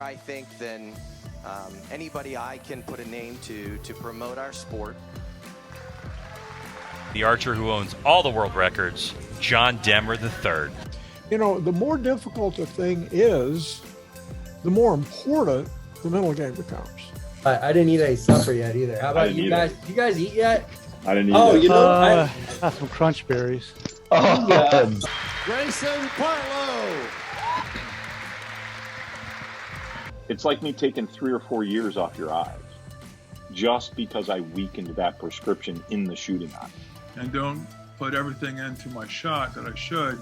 I think, than anybody I can put a name to promote our sport. The archer who owns all the world records, John Demmer III. You know, the more difficult a thing is, the more important the mental game becomes. I didn't eat any supper yet either. How about you guys? Did you guys eat yet? I didn't eat Oh, that. you know, I got some crunch berries. Oh, yeah. Grayson Parlow. It's like me taking 3 or 4 years off your eyes just because I weakened that prescription in the shooting eye. And don't put everything into my shot that I should,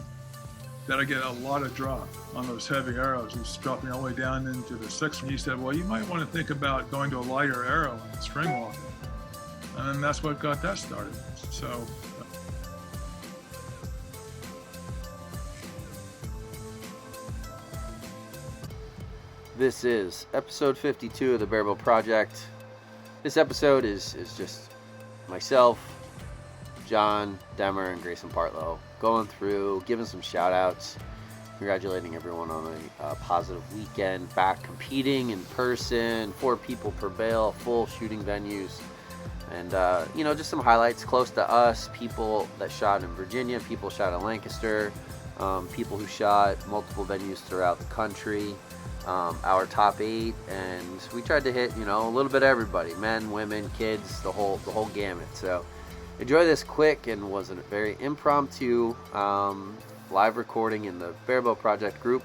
that I get a lot of drop on those heavy arrows. It's dropping all the way down into the 6th. And he said, well, you might want to think about going to a lighter arrow and string walking. And that's what got that started. So. This is episode 52 of the Barebow Project. This episode is just myself, John Demmer, and Grayson Partlow going through, giving some shout outs, congratulating everyone on a positive weekend, back competing in person, 4 people per bail, full shooting venues, and just some highlights close to us, people that shot in Virginia, people shot in Lancaster, people who shot multiple venues throughout the country. Our top 8, and we tried to hit, a little bit of everybody, men, women, kids, the whole gamut. So enjoy this quick and was a very impromptu live recording in the Barebow Project group,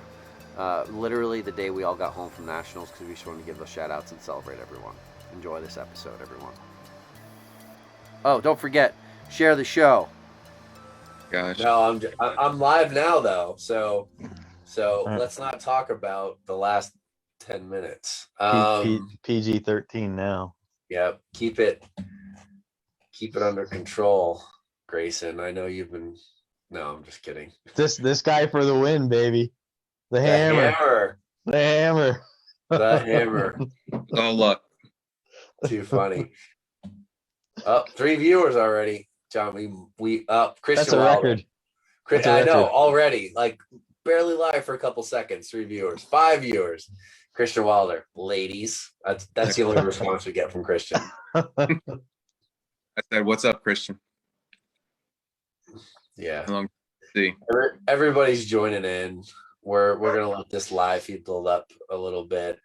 literally the day we all got home from Nationals, because we just wanted to give those shout outs and celebrate everyone. Enjoy this episode, everyone. Oh, don't forget, share the show. Gosh. No, I'm live now though, so let's not talk about the last 10 minutes. PG-13 now. Yep, keep it under control, Grayson. I know you've been. No, I'm just kidding. This guy for the win, baby. The hammer. The hammer. The hammer. Oh, look. Too funny. Up 3 viewers already, John. We up Christian. That's a Wilder. record. I know already. Like barely live for a couple seconds. 3 viewers, 5 viewers. Christian Wilder, ladies. That's the only response we get from Christian. I said, "What's up, Christian?" Yeah. Long to see. Everybody's joining in. We're gonna let this live feed build up a little bit.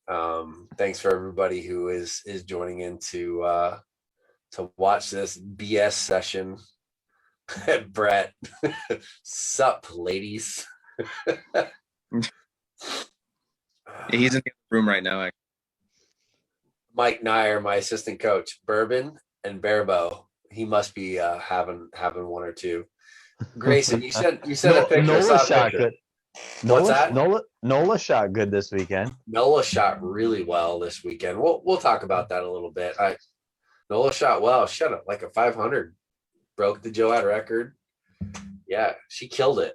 Thanks for everybody who is joining in to watch this BS session. Brett, sup, ladies. He's in the room right now. Mike Nyer, my assistant coach, bourbon and Barebow. He must be having 1 or 2. Grayson, you sent a picture. Nola shot good. What's that? Nola shot good this weekend. Nola shot really well this weekend. We'll talk about that a little bit. Nola shot well. Shut up, like a 500. Broke the Joad record. Yeah, she killed it.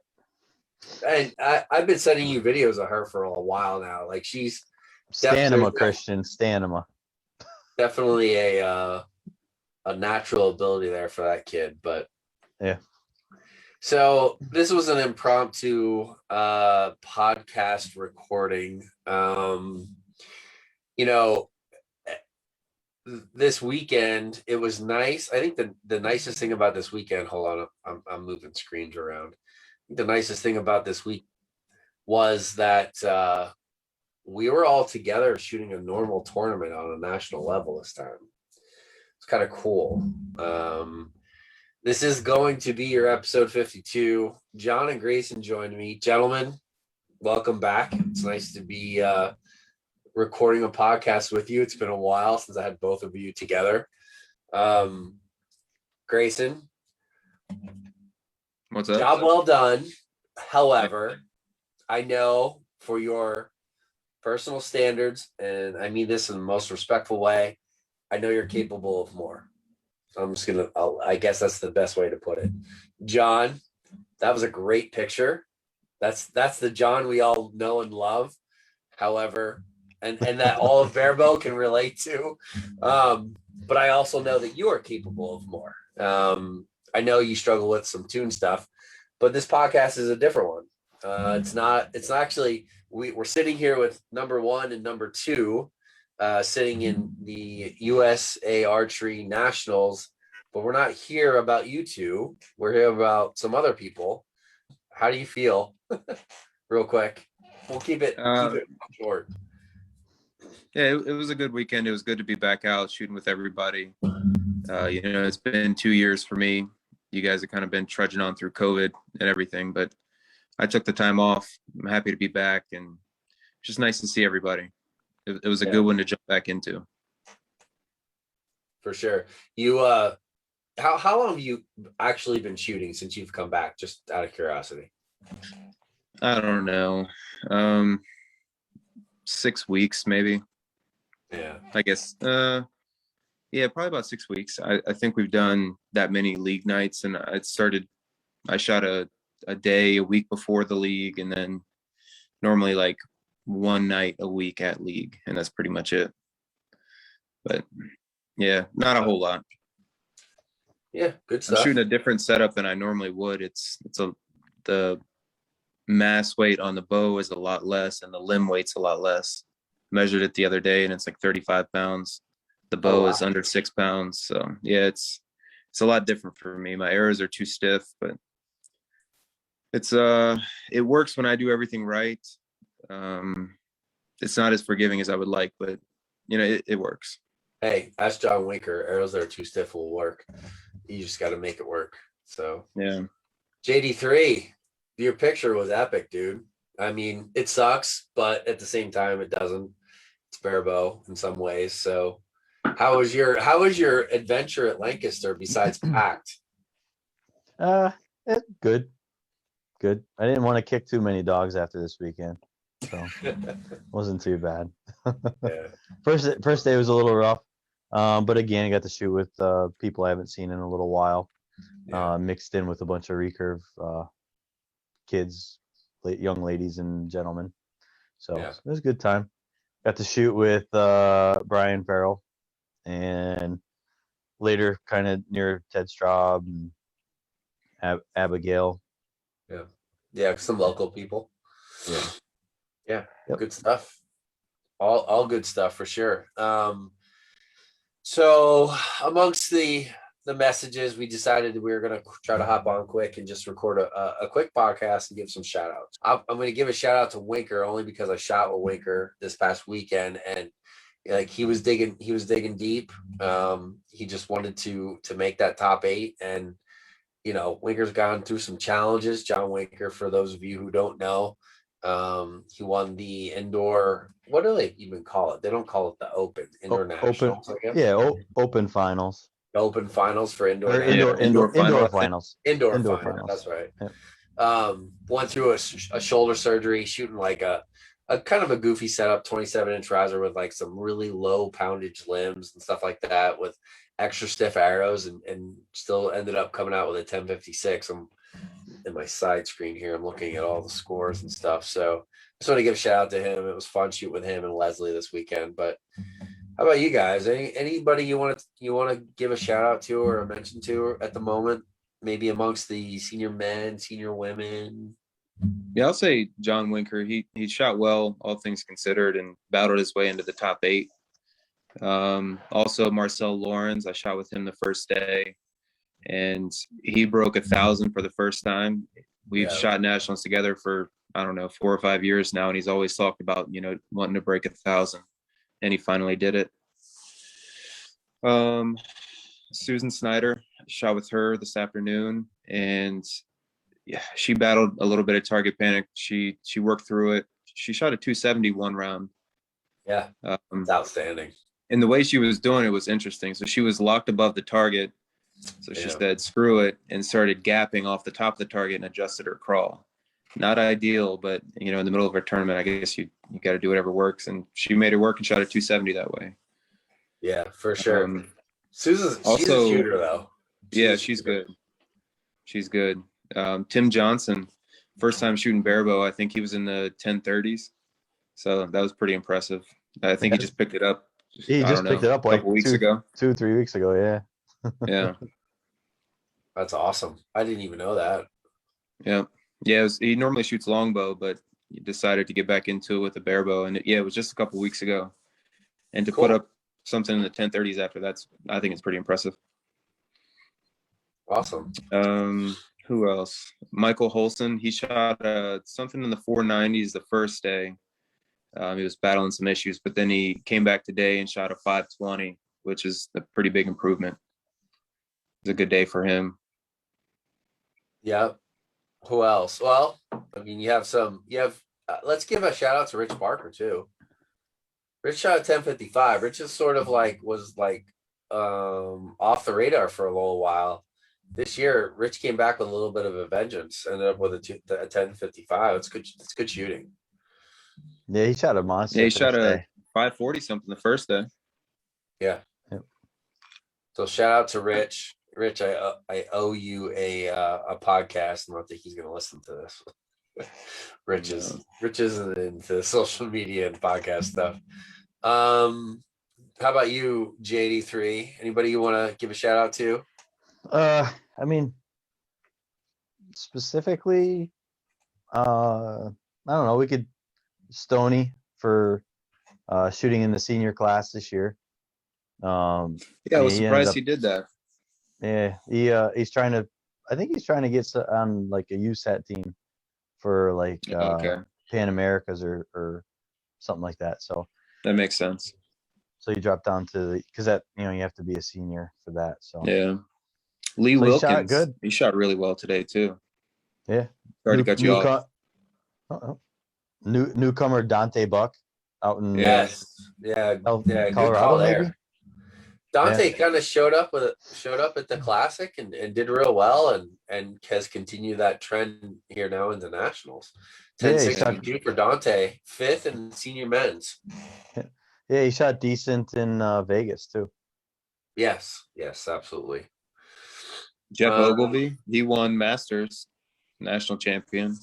And I've been sending you videos of her for a while now. Like she's Stanima, Christian. Stanima. Definitely a natural ability there for that kid. But yeah. So this was an impromptu podcast recording. This weekend, it was nice. I think the nicest thing about this weekend, hold on, I'm moving screens around. The nicest thing about this week was that we were all together shooting a normal tournament on a national level this time. It's kind of cool. This is going to be your episode 52. John and Grayson joined me. Gentlemen, welcome back. It's nice to be recording a podcast with you. It's been a while since I had both of you together. Grayson, What's up? job well done. However, I know for your personal standards, and I mean this in the most respectful way, I know you're capable of more. I guess that's the best way to put it. John, that was a great picture. That's the John we all know and love. However, and that all of Barebow can relate to. But I also know that you are capable of more. I know you struggle with some tune stuff, but this podcast is a different one. It's not actually we're sitting here with number 1 and number 2, sitting in the USA Archery Nationals, but we're not here about you two. We're here about some other people. How do you feel? Real quick. We'll keep it short. Yeah, it was a good weekend. It was good to be back out shooting with everybody. It's been 2 years for me. You guys have kind of been trudging on through COVID and everything, but I took the time off. I'm happy to be back, and it's just nice to see everybody. It was a good one to jump back into. For sure. You how long have you actually been shooting since you've come back, just out of curiosity? I don't know. 6 weeks maybe. Yeah. I guess. Yeah, probably about 6 weeks. I think we've done that many league nights, and I shot a day a week before the league, and then normally like one night a week at league, and that's pretty much it. But yeah, not a whole lot. Yeah, good stuff. I'm shooting a different setup than I normally would. The mass weight on the bow is a lot less, and the limb weight's a lot less. Measured it the other day, and it's like 35 pounds. The bow is under 6 pounds. So yeah, it's a lot different for me. My arrows are too stiff, but it works when I do everything right. It's not as forgiving as I would like, but it works. Hey, ask John Winker. Arrows that are too stiff will work. You just got to make it work. So yeah. JD3, your picture was epic, dude. I mean, it sucks, but at the same time, it doesn't. It's Barebow in some ways. So how was your adventure at Lancaster besides packed? Good. I didn't want to kick too many dogs after this weekend, so wasn't too bad. Yeah. First day was a little rough, but again, I got to shoot with people I haven't seen in a little while, mixed in with a bunch of recurve kids, young ladies and gentlemen. So it was a good time. Got to shoot with Brian Farrell, and later kind of near Ted Straub and Abigail. Yeah, some local people. Yeah. Yep. Good stuff. All good stuff for sure. So amongst the messages, we decided we were going to try to hop on quick and just record a quick podcast and give some shout outs. I'm going to give a shout out to Winker only because I shot with Winker this past weekend, and like he was digging deep. He just wanted to make that top 8, and Winker's gone through some challenges. John Winker, for those of you who don't know, he won the indoor. What do they even call it? They don't call it the Open. Internationals, I guess. Yeah, Open finals. Open finals for indoor finals. Indoor finals. That's right. Yep. Went through a shoulder surgery, shooting like a kind of a goofy setup, 27-inch riser with like some really low poundage limbs and stuff like that, with extra stiff arrows, and still ended up coming out with a 1056. I'm in my side screen here. I'm looking at all the scores and stuff. So just want to give a shout out to him. It was fun shooting with him and Leslie this weekend. But how about you guys? Anybody you want to give a shout out to or a mention to at the moment? Maybe amongst the senior men, senior women. Yeah, I'll say John Winker. He shot well, all things considered, and battled his way into the top 8. Also Marcel Lawrence, I shot with him the first day, and he broke 1,000 for the first time. We've shot nationals together for, I don't know, 4 or 5 years now, and he's always talked about, wanting to break 1,000, and he finally did it. Susan Snyder, shot with her this afternoon, and yeah, she battled a little bit of target panic. She worked through it. She shot a 271 round. Yeah, it's outstanding. And the way she was doing it was interesting. So she was locked above the target. So she said, screw it, and started gapping off the top of the target and adjusted her crawl. Not ideal, but in the middle of her tournament, I guess you got to do whatever works. And she made it work and shot a 270 that way. Yeah, for sure. She's a shooter though. She's good. She's good. Tim Johnson, first time shooting Barebow, I think he was in the 1030s. So that was pretty impressive. I think he just picked it up. He just picked it up like 3 weeks ago. Yeah. Yeah. That's awesome. I didn't even know that. Yeah. Yeah. He normally shoots longbow, but decided to get back into it with the barebow, and it was just a couple weeks ago. And to Cool. put up something in the 1030s after I think it's pretty impressive. Awesome. Who else? Michael Holson. He shot something in the 490s the first day. He was battling some issues, but then he came back today and shot a 520, which is a pretty big improvement. It's a good day for him. Yep. Who else? Well, I mean, let's give a shout out to Rich Barker too. Rich shot 1055. Rich is sort of was off the radar for a little while. This year, Rich came back with a little bit of a vengeance. Ended up with a 1055. It's good. It's good shooting. Yeah, he shot a monster. Yeah, he shot a 540 something the first day. Yeah. Yep. So shout out to Rich. Rich, I owe you a podcast. I don't think he's going to listen to this. Rich isn't into social media and podcast stuff. How about you, JD3? Anybody you want to give a shout out to? I mean, specifically, I don't know. We could Stoney for shooting in the senior class this year. I was surprised he did that. Yeah, he's trying to. I think he's trying to get on like a USAT team for like Pan Americas or something like that. So that makes sense. So you drop down to because that you have to be a senior for that. So yeah, Lee Wilkins, he shot really well today too. Yeah, sorry to cut you off. Newcomer Dante Buck out in Colorado maybe. Dante kind of showed up at the Classic and did real well and has continued that trend here now in the Nationals. 1062 for Dante, 5th in senior men's. Yeah, he shot decent in Vegas too. Yes, absolutely. Jeff Ogilvy, he won Masters, national champion.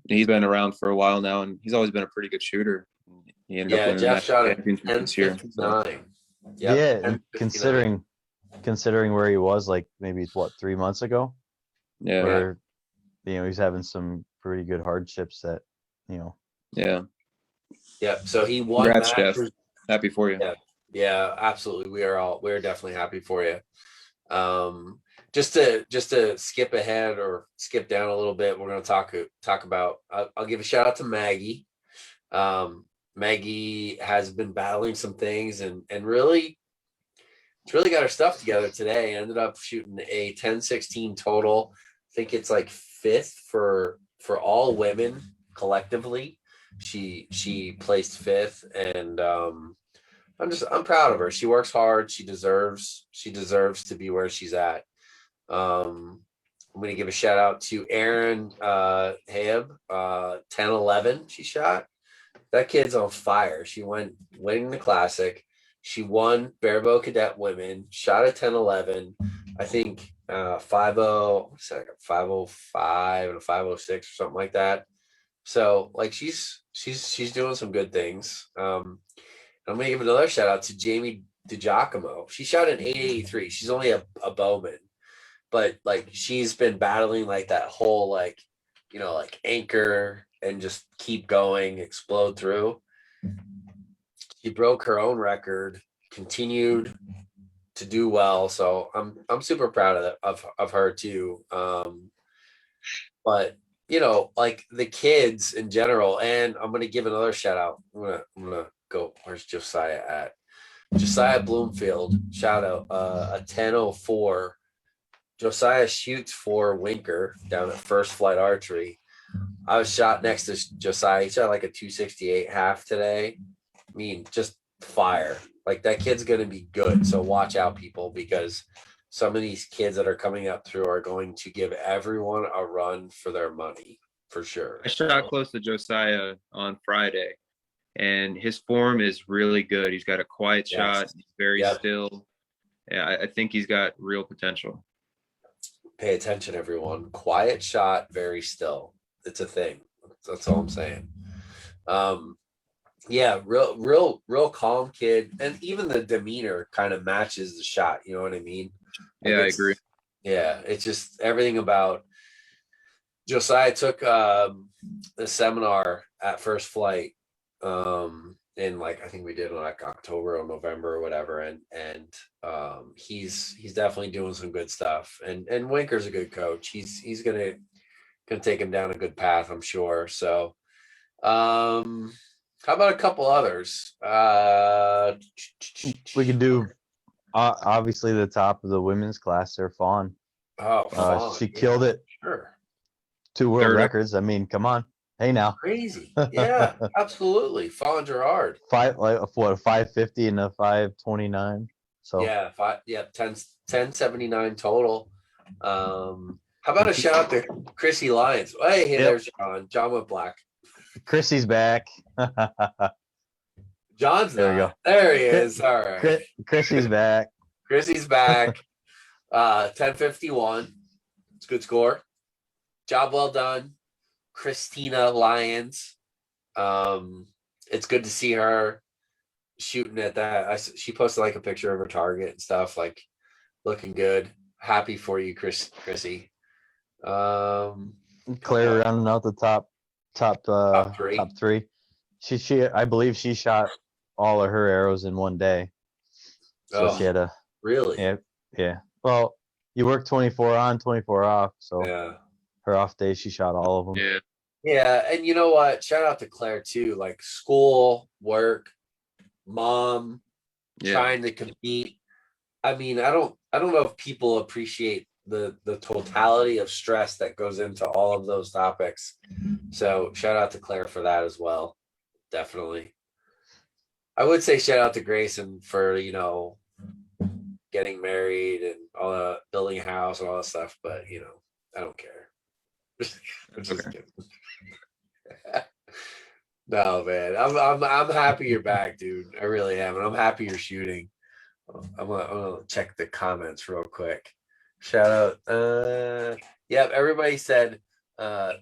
He's been around for a while now, and he's always been a pretty good shooter. He ended up winning Jeff shot at this year. 10:59. Yeah, considering where he was, like maybe 3 months ago. Yeah, where he's having some pretty good hardships that Yeah. So he won. Congrats, Jeff. Happy for you. Yeah, absolutely. We're definitely happy for you. Just to skip ahead or skip down a little bit, we're going to talk about. I'll give a shout out to Maggie. Maggie has been battling some things and really got her stuff together today. Ended up shooting a 1016 total. I think it's like 5th for all women collectively. She placed 5th, and I'm proud of her. She works hard. She deserves to be where she's at. I'm going to give a shout out to Erin Hayab, 1011 she shot. That kid's on fire. She went winning the Classic. She won Barebow Cadet Women, shot a 1011. I think 505 and a 506 or something like that. So like she's doing some good things. I'm gonna give another shout out to Jamie DiGiacomo. She shot an 883. She's only a bowman, but like she's been battling like that whole like anchor and just keep going, explode through. She broke her own record, continued to do well. So I'm super proud of her too. But like the kids in general, and I'm gonna give another shout out. I'm gonna go. Where's Josiah at? Josiah Bloomfield. Shout out a 1004. Josiah shoots for Winker down at First Flight Archery. I was shot next to Josiah. He shot like a 268 half today. I mean, just fire. Like that kid's going to be good. So watch out, people, because some of these kids that are coming up through are going to give everyone a run for their money, for sure. I shot close to Josiah on Friday, and his form is really good. He's got a quiet shot. He's very still. Yeah, I think he's got real potential. Pay attention, everyone. Quiet shot, very still. It's a thing. That's all I'm saying. Real calm kid, and even the demeanor kind of matches the shot. You know what I mean? Yeah, I agree. Yeah, it's just everything about Josiah took the seminar at First Flight in like, I think we did in like October or November or whatever, and he's definitely doing some good stuff. And Winker's a good coach. He's gonna take him down a good path, I'm sure. So how about a couple others? We could do obviously the top of the women's class there, Fawn. She killed it. Sure. 2 world Third. records. I mean, come on. Hey now. Crazy. Yeah, absolutely. Fawn Gerard. A 550 and a 529. So Yeah, 1079 total. How about a shout out to Chrissy Lyons? Hey, Yep. there's John went black. Chrissy's back. John's There we not. go. There he is. All right. Chrissy's back. Chrissy's back. 1051. It's a good score. Job well done. Christina Lyons. It's good to see her shooting at that. She posted like a picture of her target and stuff, like looking good. Happy for you, Chrissy. Claire rounding out the top three. top 3. She I believe she shot all of her arrows in one day. So she had a really? Yeah. Well, you work 24 on, 24 off. So Yeah. her off day, she shot all of them. Yeah. Yeah, and you know what? Shout out to Claire too. Like school, work, mom, Yeah. trying to compete. I mean, I don't know if people appreciate the totality of stress that goes into all of those topics. So shout out to Claire for that as well. Definitely. I would say shout out to Grayson for, getting married and all the building a house and all that stuff, but I don't care. I'm just Okay. kidding. No, man. I'm happy you're back, dude. I really am. And I'm happy you're shooting. I'm gonna check the comments real quick. Shout out. Yep, everybody said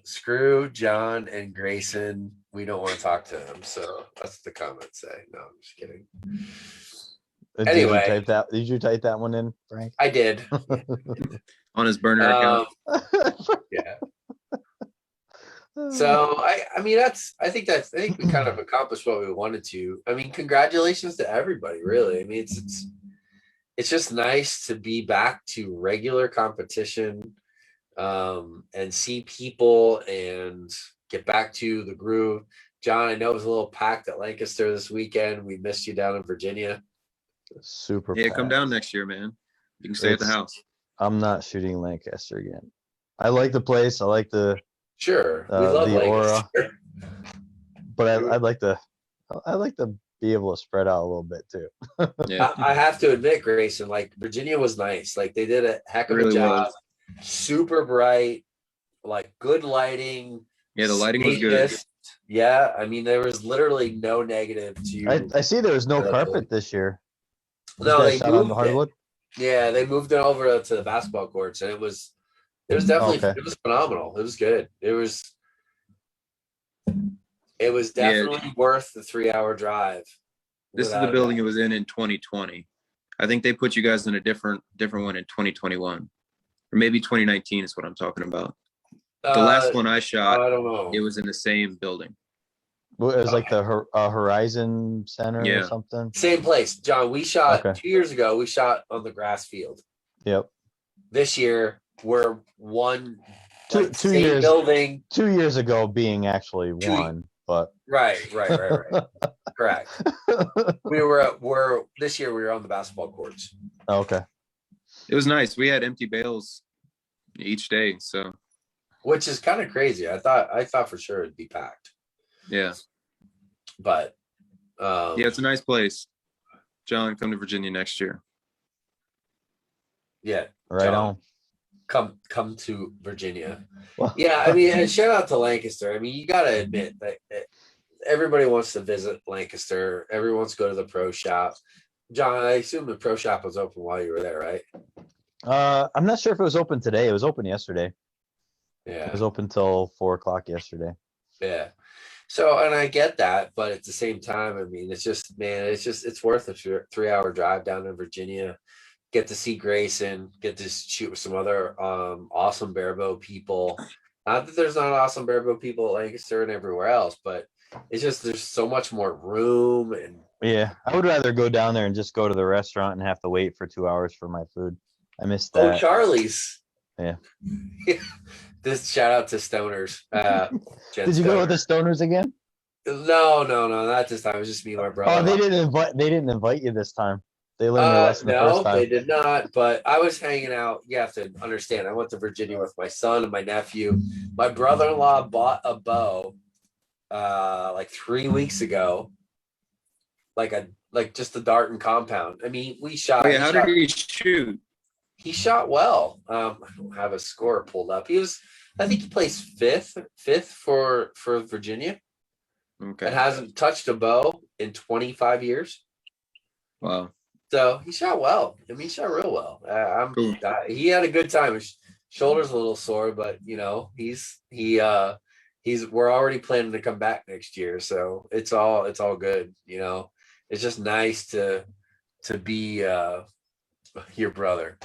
screw John and Grayson. We don't want to talk to them. So that's what the comments say. No, I'm just kidding. Anyway. Did you type that one in, Frank? I did. On his burner account. Yeah. So I think we kind of accomplished what we wanted to. I mean, congratulations to everybody, really. I mean, it's just nice to be back to regular competition, and see people and get back to the groove. John, I know it was a little packed at Lancaster this weekend. We missed you down in Virginia. Super. Yeah, come packed. down next year, man. You can stay at the house. I'm not shooting Lancaster again. I like the place. I like the Sure, we love the aura, Lancaster. but I'd like to be able to spread out a little bit too. Yeah. I have to admit, Grayson, like Virginia was nice. Like they did a heck of a Really job. was. Super bright, like good lighting. Yeah, the lighting was good. spacious. Yeah, I mean there was literally no negative to. I see there was no Really? carpet this year. You No, guys they shot on moved the it. hardwood. Yeah, they moved it over to the basketball courts, and it was definitely Okay. it was phenomenal. It was good. It was definitely worth the 3-hour drive. This is without the a building doubt. it was in 2020. I think they put you guys in a different one in 2021, or maybe 2019 is what I'm talking about. The last one I shot, I don't know. it was in the same building. Well, it was like the Horizon Center or Yeah. something. Same place, John. We shot Okay. 2 years ago. We shot on the grass field. Yep. This year we're one Two same years. building. 2 years ago being actually Two- one, but Right. Correct. This year we were on the basketball courts. okay. It was nice. We had empty bales each day, so Which is kind of crazy. I thought for sure it'd be packed. yeah. But Yeah, it's a nice place. John, come to Virginia next year. yeah, Right John. on. come to Virginia. Well- Yeah, I mean, and shout out to Lancaster. I mean, you got to admit that everybody wants to visit Lancaster. Everyone wants to go to the pro shop. John, I assume the pro shop was open while you were there, right? I'm not sure if it was open today. It was open yesterday. It Yeah, was open till 4:00 yesterday. yeah. So, and I get that, but at the same time, I mean, it's just, man, it's worth a 3-hour drive down to Virginia. Get to see Grayson, get to shoot with some other awesome Barebow people. Not that there's not awesome Barebow people at Lancaster and everywhere else, but it's just there's so much more room and Yeah, I would rather go down there and just go to the restaurant and have to wait for 2 hours for my food. I missed that. Charlie's. Yeah. This shout out to Stoners. Did you go with the Stoners again? No, not this time. It was just me and my brother. Oh, they didn't invite you this time. They learned their lesson the first time. No, they did not. But I was hanging out. You have to understand. I went to Virginia with my son and my nephew. My brother-in-law bought a bow like 3 weeks ago. Like just a dart and compound. I mean, we shot. How did he shoot? He shot well. I don't have a score pulled up. I think he placed fifth for Virginia. Okay. And hasn't touched a bow in 25 years. Wow. So he shot well. I mean, he shot real well. Cool. He had a good time. His shoulder's a little sore, but we're already planning to come back next year. So it's all good. It's just nice to be your brother's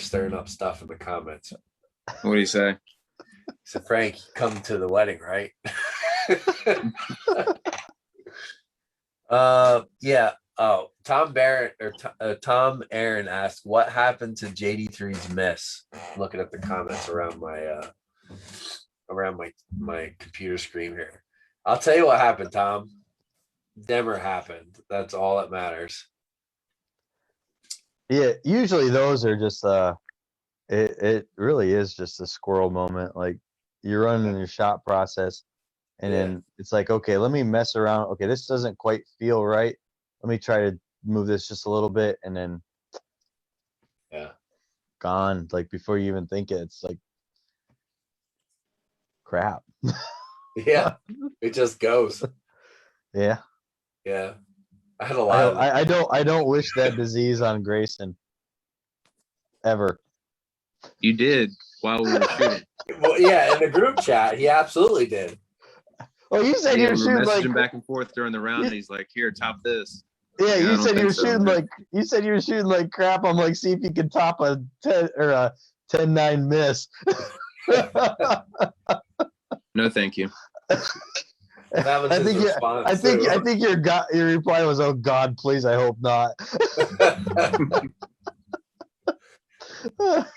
stirring up stuff in the comments. What do you say? So Frank, come to the wedding, right? Yeah. Oh, Tom Aaron asked, what happened to JD3's miss? I'm looking at the comments around my computer screen here. I'll tell you what happened, Tom. Never happened. That's all that matters. Yeah, usually those are just it really is just a squirrel moment. Like you're running your shot process and then it's like, okay, let me mess around. Okay, this doesn't quite feel right. Let me try to move this just a little bit and then gone. Like before you even think it, it's like crap. Yeah, it just goes. Yeah. Yeah. I had a lot I don't wish that disease on Grayson ever. You did while we were shooting. Well, yeah, in the group chat, he absolutely did. Well, you said you were shooting messaging back and forth during the round. And he's like, "Here, top this." Yeah, I you don't said you were think so, shooting man. like you said you were shooting like crap. I'm like, see if you can top a 10 or a 10-9 miss. No, thank you. That was his response. I think your reply was, "Oh God, please, I hope not."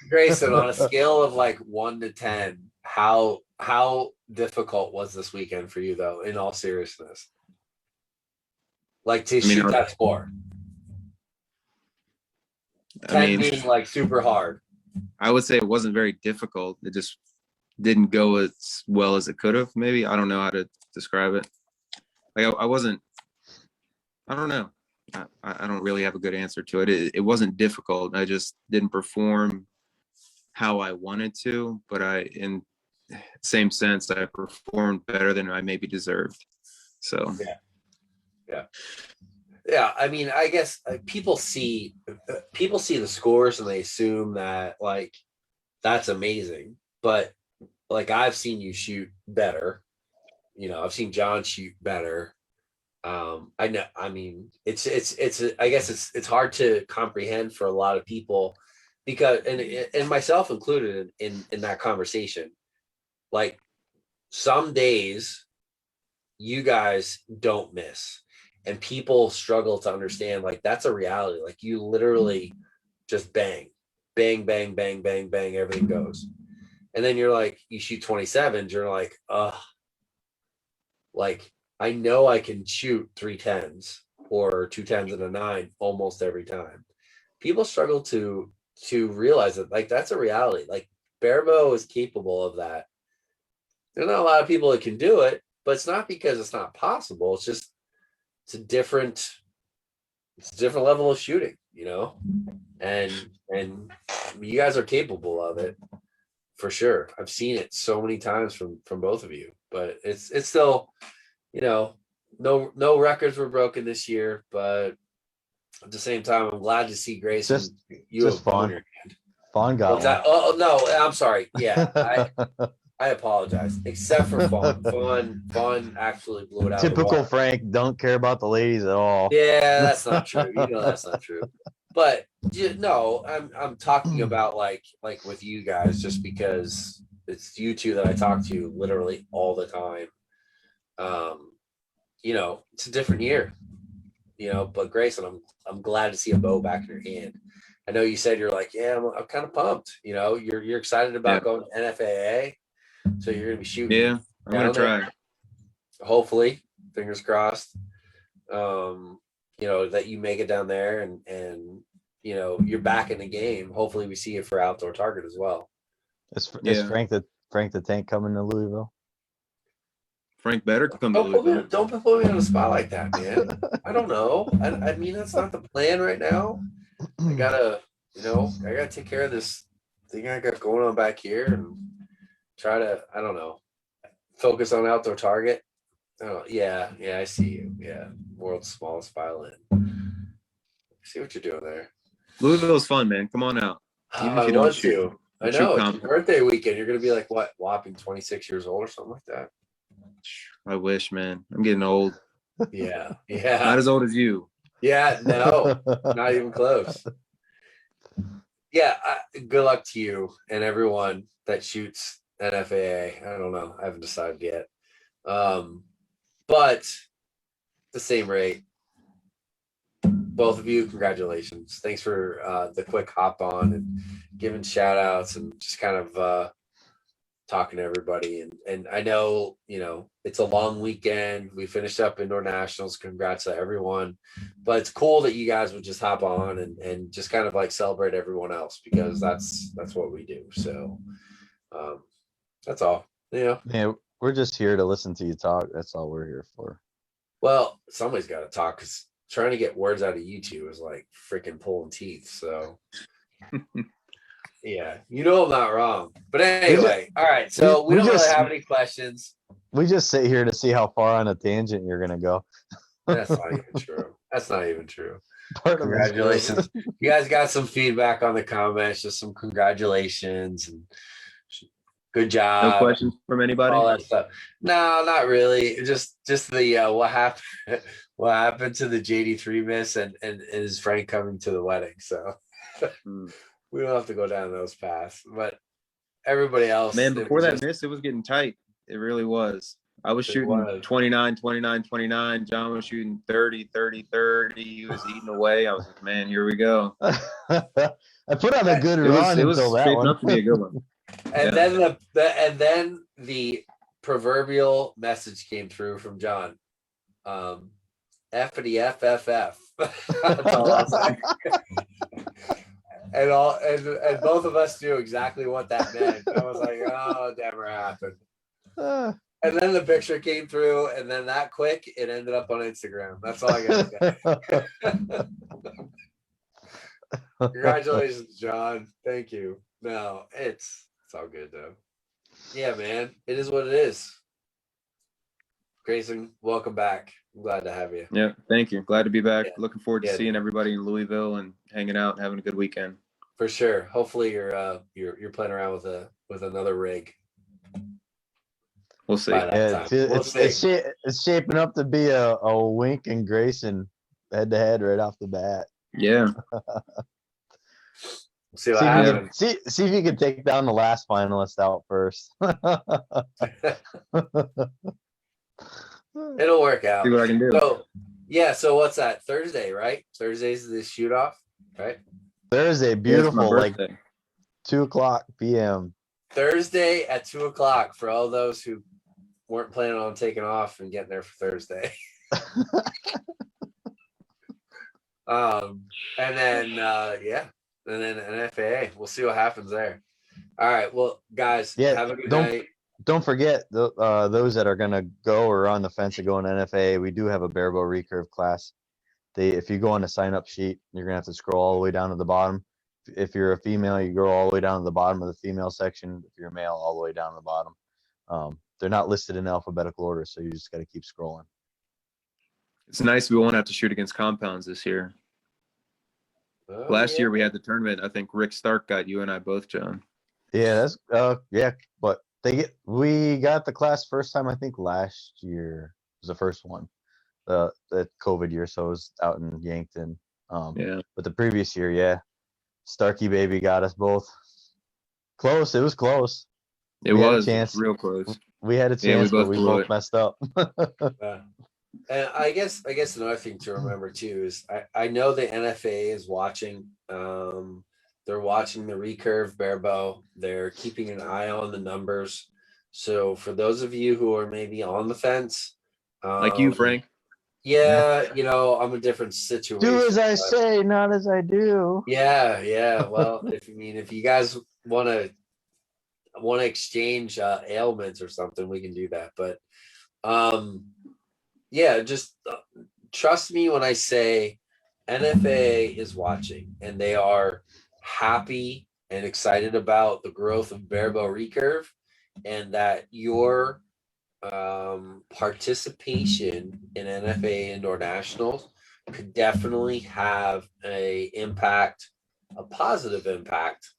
Grayson, on a scale of like 1 to 10, how difficult was this weekend for you, though? In all seriousness, like to shoot that score. 10 being like super hard. I would say it wasn't very difficult. It just didn't go as well as it could have. Maybe I don't know how to describe it. Like I wasn't. I don't know. I don't really have a good answer to it. It wasn't difficult. I just didn't perform how I wanted to, but in same sense, I performed better than I maybe deserved. So yeah. I mean, I guess people see the scores and they assume that like that's amazing, but like I've seen you shoot better. I've seen John shoot better. I know. I mean, it's. I guess it's hard to comprehend for a lot of people, because and myself included in that conversation. Like some days, you guys don't miss, and people struggle to understand. Like that's a reality. Like you literally just bang, bang, bang, bang, bang, bang. Everything goes, and then you're like, you shoot 27s. You're like, like. I know I can shoot 3 10s or 2 10s and a 9 almost every time. People struggle to realize that like that's a reality. Like Barebow is capable of that. There's not a lot of people that can do it, but it's not because it's not possible. It's just it's a different level of shooting, and you guys are capable of it for sure. I've seen it so many times from both of you, but it's still. No records were broken this year, but at the same time, I'm glad to see Grayson. Just fun. Fawn got one. Oh no, I'm sorry. Yeah, I apologize. Except for Fawn. Fawn actually blew it out. Typical Frank, don't care about the ladies at all. Yeah, that's not true. That's not true. But no, I'm talking about like with you guys, just because it's you two that I talk to literally all the time. You know, it's a different year, you know, but Grayson, I'm glad to see a bow back in your hand. I know you said you're like, yeah, I'm kind of pumped. You know, you're excited about going to NFAA, so you're gonna be shooting. Yeah, I'm gonna try. Hopefully, fingers crossed. You know, that you make it down there, and you know you're back in the game. Hopefully, we see you for outdoor target as well. Is Frank the Tank coming to Louisville? Frank better come to Louisville. Don't put me on the spot like that, man. I don't know. I mean, that's not the plan right now. I gotta take care of this thing I got going on back here and try to, I don't know, focus on outdoor target. Oh, yeah, I see you. Yeah, world's smallest violin. See what you're doing there. Louisville's fun, man. Come on out. Even if you don't shoot. I know. It's your birthday weekend. You're gonna be like what, whopping 26 years old or something like that. I wish, man. I'm getting old. Yeah. Not as old as you. Yeah, no, not even close. Yeah, good luck to you and everyone that shoots NFAA. I don't know. I haven't decided yet. But the same rate, both of you, congratulations. Thanks for the quick hop on and giving shout outs and just kind of talking to everybody. And I know, you know, it's a long weekend. We finished up indoor nationals. Congrats to everyone. But it's cool that you guys would just hop on and just kind of like celebrate everyone else, because that's what we do. So that's all. Yeah, we're just here to listen to you talk. That's all we're here for. Well, somebody's got to talk, because trying to get words out of you two is like freaking pulling teeth. So yeah, you know I'm not wrong. But anyway, all right. So we don't really have any questions. We just sit here to see how far on a tangent you're gonna go. That's not even true. That's not even true. Congratulations. You guys got some feedback on the comments, just some congratulations and good job. No questions from anybody? All that stuff. No, not really. Just the what happened to the JD3 miss and is Frank coming to the wedding. So we don't have to go down those paths. But everybody else. Man, before that miss, it was getting tight. It really was. I was shooting 29, 29, 29. John was shooting 30, 30, 30. He was eating away. I was like, man, here we go. I put on a good run. It was shaping up to be a good one. And then the proverbial message came through from John. F-ity FFF. That's all I'll say. And both of us knew exactly what that meant. I was like, oh, it never happened. And then the picture came through, and then that quick, it ended up on Instagram. That's all I gotta say. Congratulations, John. Thank you. No, it's all good though. Yeah, man. It is what it is. Grayson, welcome back. I'm glad to have you. Yeah, thank you. Glad to be back. Looking forward to seeing everybody in Louisville and hanging out and having a good weekend. For sure. Hopefully you're playing around with another rig. We'll see. Yeah, it's shaping up to be a Wink and Grayson head to head right off the bat. Yeah. See what happens. See if you can take down the last finalist out first. It'll work out. See what I can do. So what's that? Thursday, right? Thursday's the shoot off, right? Thursday, beautiful, like 2:00 p.m. Thursday at 2:00 for all those who weren't planning on taking off and getting there for Thursday. And then NFAA. We'll see what happens there. All right. Well, guys, have a good night. Don't forget those that are gonna go or on the fence to go in NFAA. We do have a Barebow recurve class. If you go on the sign up sheet, you're gonna have to scroll all the way down to the bottom. If you're a female, you go all the way down to the bottom of the female section. If you're a male, all the way down to the bottom. They're not listed in alphabetical order, so you just got to keep scrolling. It's nice we won't have to shoot against compounds this year. Last year we had the tournament. I think Rick Stark got you and I both, John. Yeah, that's but we got the class first time, I think last year was the first one. The COVID year, so it was out in Yankton. But the previous year, Starkey baby got us both. Close. It was close. It We had a was chance. real close. We had a Yeah, we chance, but both we blew both it. messed up. And I guess another thing to remember too is I know the NFA is watching. They're watching the recurve barebow. They're keeping an eye on the numbers. So for those of you who are maybe on the fence, Like you, Frank. yeah, you know, I'm a different situation. Do as I but- say, not as I do. Yeah. Well, if you guys want to exchange ailments or something, we can do that. But yeah, just trust me when I say NFA is watching and they are happy and excited about the growth of barebow recurve, and that your participation in NFA indoor nationals could definitely have a positive impact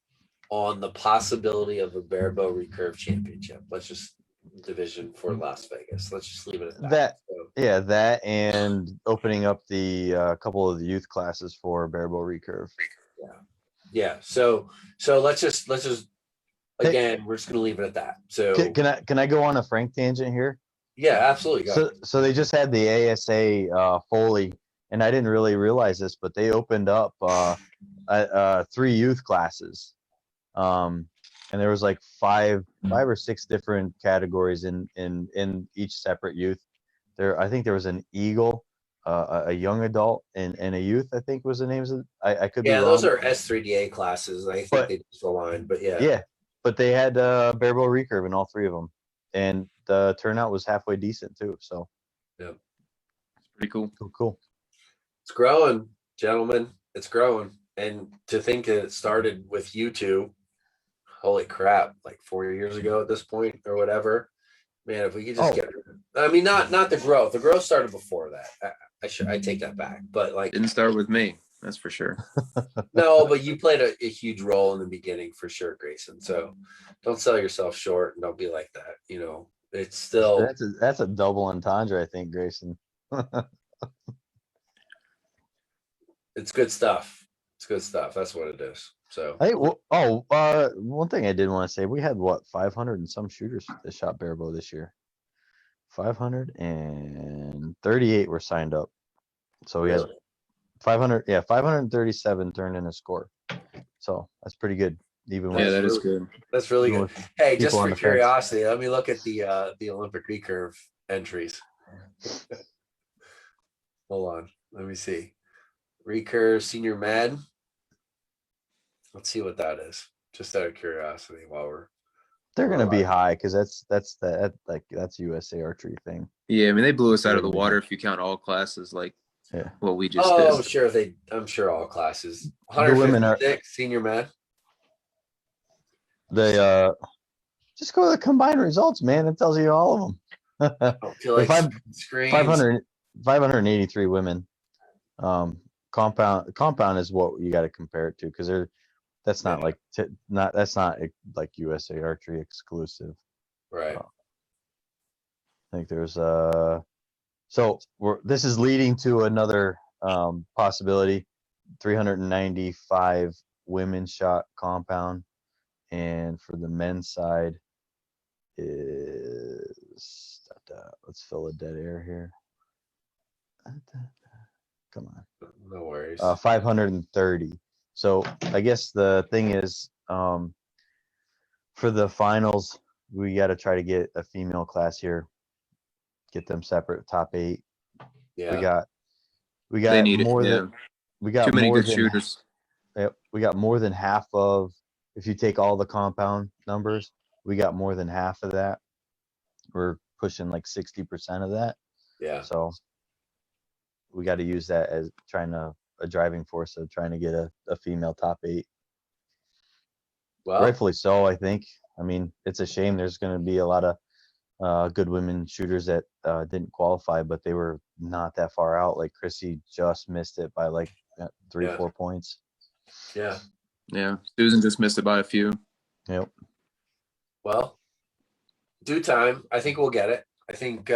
on the possibility of a barebow recurve championship. Let's just division for Las Vegas. Let's just leave it at that. Yeah, that and opening up the couple of the youth classes for barebow recurve. Yeah. So let's just again, we're just gonna leave it at that. So Can I go on a Frank tangent here? yeah, absolutely. So they just had the ASA Foley, and I didn't really realize this, but they opened up 3 youth classes, and there was like five or six different categories in each separate youth. I think there was an eagle, a young adult, and a youth. I think was the names of. I could be wrong. Those are S3DA classes. I think they just align, but yeah. Yeah, but they had barebow recurve in all 3 of them, and the turnout was halfway decent too. So yeah, pretty cool. Cool. It's growing, gentlemen. It's growing, and to think it started with you two, holy crap! Like 4 years ago at this point, or whatever. Man, if we could just get, I mean, not the growth. The growth started before that. I take that back, but like Didn't start with me, that's for sure. no, but you played a huge role in the beginning for sure, Grayson. So don't sell yourself short and don't be like that. You know, it's still That's a double entendre, I think, Grayson. it's good stuff. It's good stuff. That's what it is. So Hey, one thing I did want to say, we had 500 and some shooters that shot barebow this year. 538 were signed up. So we had 537 turned in a score. So that's pretty good. Even Yeah, that is good. That's really good. Hey, just people on for the fence. curiosity, let me look at the Olympic recurve entries. Hold on, let me see. Recurve senior med. Let's see what that is. Just out of curiosity, while they're gonna be high because that's USA archery thing. Yeah, I mean they blew us out of the water if you count all classes, like what we just oh, did. sure, I'm sure all classes. The women are 156 senior med. they just go to the combined results, man. It tells you all of them. I don't feel like 583 women. Compound is what you got to compare it to because that's not like USA archery exclusive. Right. I think there's so this is leading to another possibility. 395 women shot compound, and for the men's side is let's fill a dead air here. Come on. No worries. 530. So I guess the thing is, for the finals, we got to try to get a female class here, get them separate top 8. Yeah. We got They need more it, than we got too many more good than, shooters. Yep, we got more than half of. If you take all the compound numbers, we got more than half of that. We're pushing like 60% of that. Yeah. So we got to use that as a driving force of trying to get a female top 8. Well, rightfully so, I think. I mean, it's a shame there's going to be a lot of good women shooters that didn't qualify, but they were not that far out. Like Chrissy just missed it by like 3-4 points. Yeah. Yeah. Susan just missed it by a few. Yep. Well, due time, I think we'll get it. I think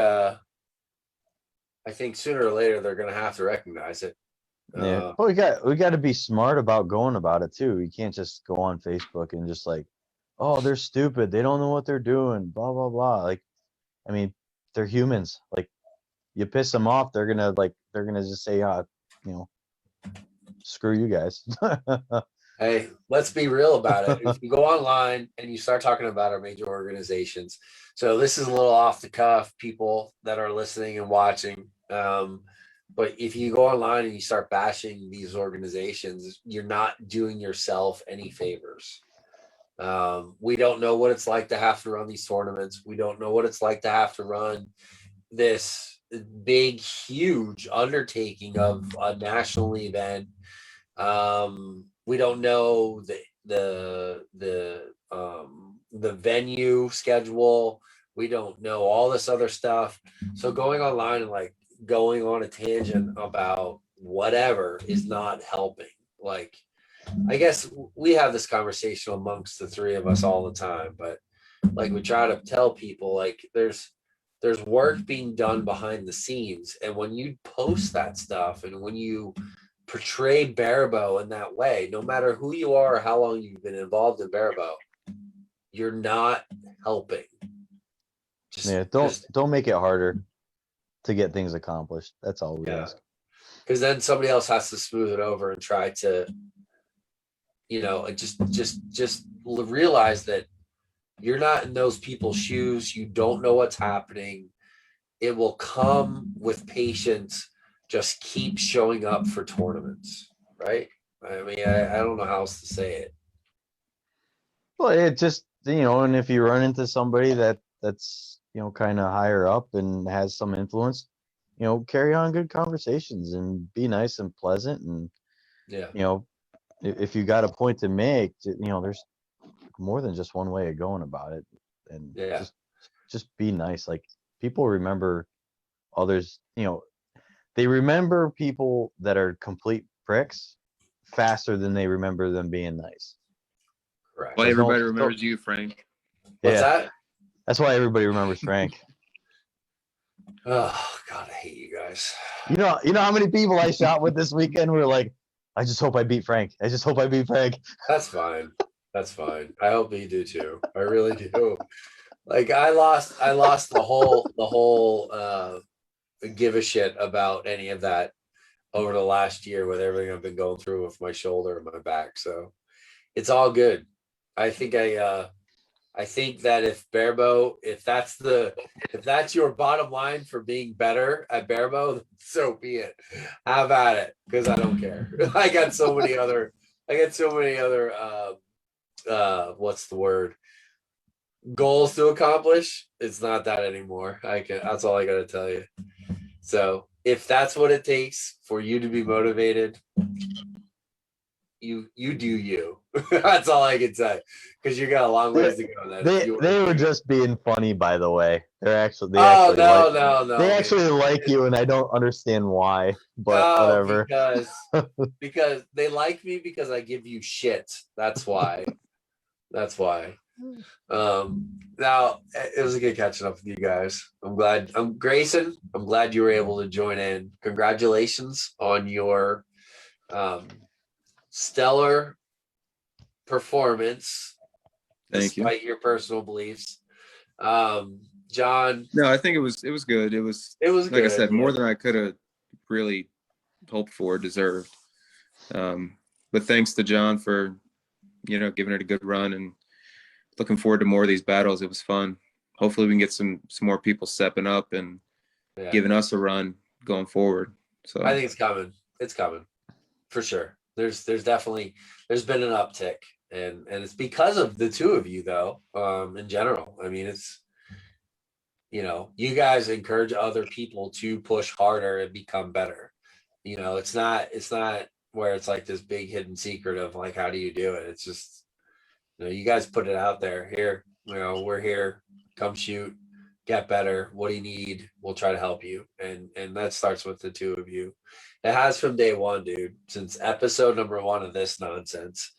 sooner or later they're going to have to recognize it. Yeah. Well, we got to be smart about going about it too. You can't just go on Facebook and just like oh, they're stupid. They don't know what they're doing. Blah, blah, blah. Like, I mean, they're humans. Like, you piss them off, they're gonna just say, you know, screw you guys. Hey, let's be real about it. If you go online and you start talking about our major organizations, so this is a little off the cuff, people that are listening and watching. But if you go online and you start bashing these organizations, you're not doing yourself any favors. We don't know what it's like to have to run these tournaments. We don't know what it's like to have to run this big, huge undertaking of a national event. We don't know the venue schedule. We don't know all this other stuff. So going online and like going on a tangent about whatever is not helping. Like, I guess we have this conversation amongst the three of us all the time, but like we try to tell people, like there's work being done behind the scenes, and when you post that stuff and when you portray Barebow in that way, no matter who you are or how long you've been involved in Barebow, you're not helping. Don't make it harder to get things accomplished. That's all we ask. Because then somebody else has to smooth it over and try to, you know, just realize that you're not in those people's shoes. You don't know what's happening. It will come with patience. Just keep showing up for tournaments, right? I mean, I don't know how else to say it. Well, it just, you know, and if you run into somebody that's, you know, kind of higher up and has some influence, you know, carry on good conversations and be nice and pleasant. And, you know, if you got a point to make, you know, there's more than just one way of going about it. And just be nice. Like, people remember others, you know, they remember people that are complete pricks faster than they remember them being nice. Correct. Well, everybody remembers you, Frank. What's that? That's why everybody remembers Frank. Oh God, I hate you guys. You know how many people I shot with this weekend were like, I just hope I beat Frank. I just hope I beat Frank. That's fine. That's fine. I hope you do too. I really do. Like, I lost the whole give a shit about any of that over the last year with everything I've been going through with my shoulder and my back. So it's all good. I think that if Barebow, if that's your bottom line for being better at Barebow, so be it. Have at it, because I don't care. I got so many other what's the word? Goals to accomplish. It's not that anymore. That's all I gotta tell you. So if that's what it takes for you to be motivated, you do you. That's all I can say, because you got a long ways to go. They were just being funny, by the way. They actually like you, and I don't understand why, but whatever. Because they like me because I give you shit. That's why. That's why. Now it was a good catching up with you guys. Grayson, I'm glad you were able to join in. Congratulations on your stellar performance. Thank you. Despite your personal beliefs. John. No, I think it was good. It was like good, I said, more than I could have really hoped for, deserved. But thanks to John for, you know, giving it a good run, and looking forward to more of these battles. It was fun. Hopefully we can get some more people stepping up and giving us a run going forward. So I think it's coming. It's coming for sure. There's been an uptick, and it's because of the two of you, though. In general, I mean, it's, you know, you guys encourage other people to push harder and become better. You know, it's not where it's like this big hidden secret of like, how do you do it? It's just, you know, you guys put it out there. Here, you know, we're here. Come shoot, get better. What do you need? We'll try to help you. And that starts with the two of you. It has from day one, dude. Since episode number 1 of this nonsense,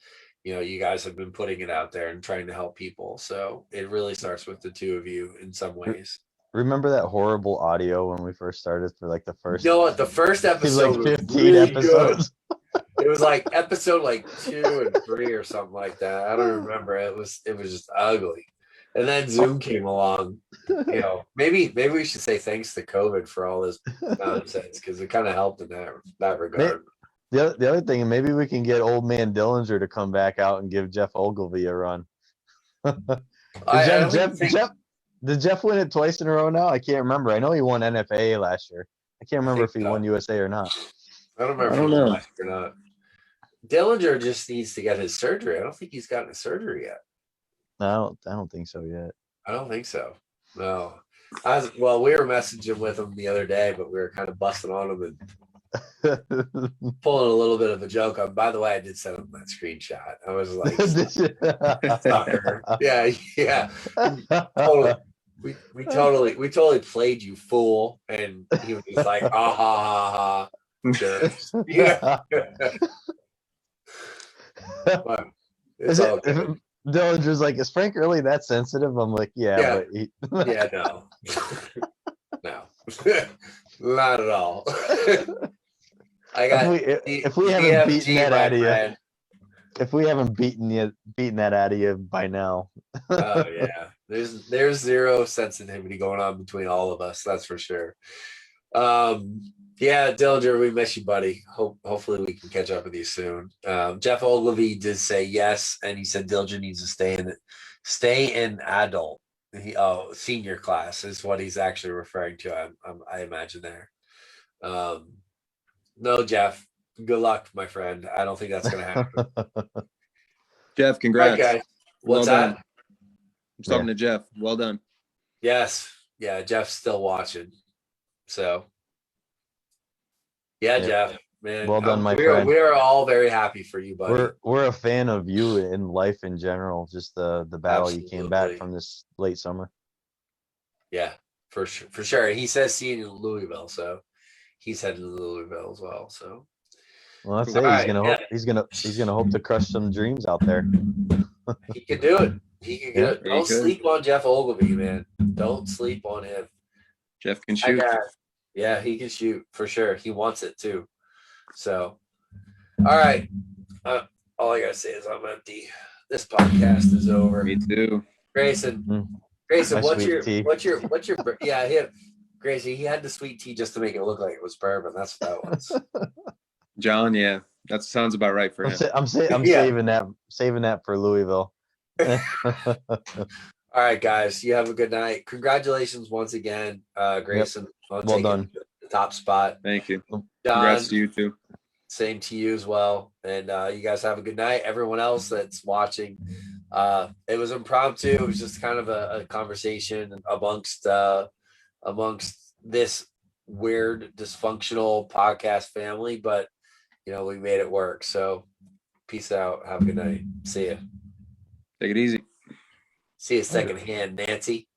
you know, you guys have been putting it out there and trying to help people. So it really starts with the two of you in some ways. Remember that horrible audio when we first started for like the first? You know what? The first episode like 15 was really episodes. Good. It was like episode like 2 and 3 or something like that. I don't remember. It was just ugly. And then Zoom came along. You know, maybe we should say thanks to COVID for all this nonsense, because it kind of helped in that regard. The other thing, maybe we can get old man Dillinger to come back out and give Jeff Ogilvy a run. Did Jeff win it twice in a row now? I can't remember. I know he won NFA last year. I can't remember if he won USA or not. I don't remember if he won last year or not. Dillinger just needs to get his surgery. I don't think he's gotten his surgery yet. No, I don't think so yet. I don't think so. No. We were messaging with him the other day, but we were kind of busting on him and pulling a little bit of a joke on. By the way, I did send him that screenshot. I was like, sucker. Yeah. Totally. We totally played you, fool. And he was just like, ah ha ha ha. Sure. Yeah. But it's all good. Dillinger's like, is Frank really that sensitive? I'm like, yeah. But no. No. Not at all. I got if we haven't beaten that out of you. If we haven't beaten that out of you by now. Oh yeah. There's zero sensitivity going on between all of us, that's for sure. Yeah, Dillinger, we miss you, buddy. Hopefully we can catch up with you soon. Jeff Ogilvy did say yes, and he said Dillinger needs to stay in adult. Senior class is what he's actually referring to. I imagine there. No, Jeff. Good luck, my friend. I don't think that's going to happen. Jeff, congrats. Okay. What's that? I'm talking to Jeff. Well done. Yes. Yeah, Jeff's still watching. So, yeah. Jeff, man. Well done, my friend. We are all very happy for you, buddy. We're a fan of you in life in general. Just the battle Absolutely. You came back from this late summer. Yeah, for sure. He says see you in Louisville, so he's heading to Louisville as well. So. Well, that's it. He's gonna hope to crush some dreams out there. He can do it. He can do it. Don't sleep on Jeff Ogilvy, man. Don't sleep on him. Jeff can shoot. Yeah, he can shoot for sure. He wants it too. So, all right. All I gotta say is I'm empty. This podcast is over. Me too. Grayson, what's your Grayson, he had the sweet tea just to make it look like it was bourbon. That's what that was. John, yeah, that sounds about right for him. I'm saving that for Louisville. All right, guys, you have a good night. Congratulations once again, Grayson. Yep. Well done. The top spot. Thank you. John, congrats to you too. Same to you as well. And you guys have a good night. Everyone else that's watching, it was impromptu. It was just kind of a conversation amongst this weird, dysfunctional podcast family, but we made it work. So peace out. Have a good night. See ya. Take it easy. See you secondhand, Nancy.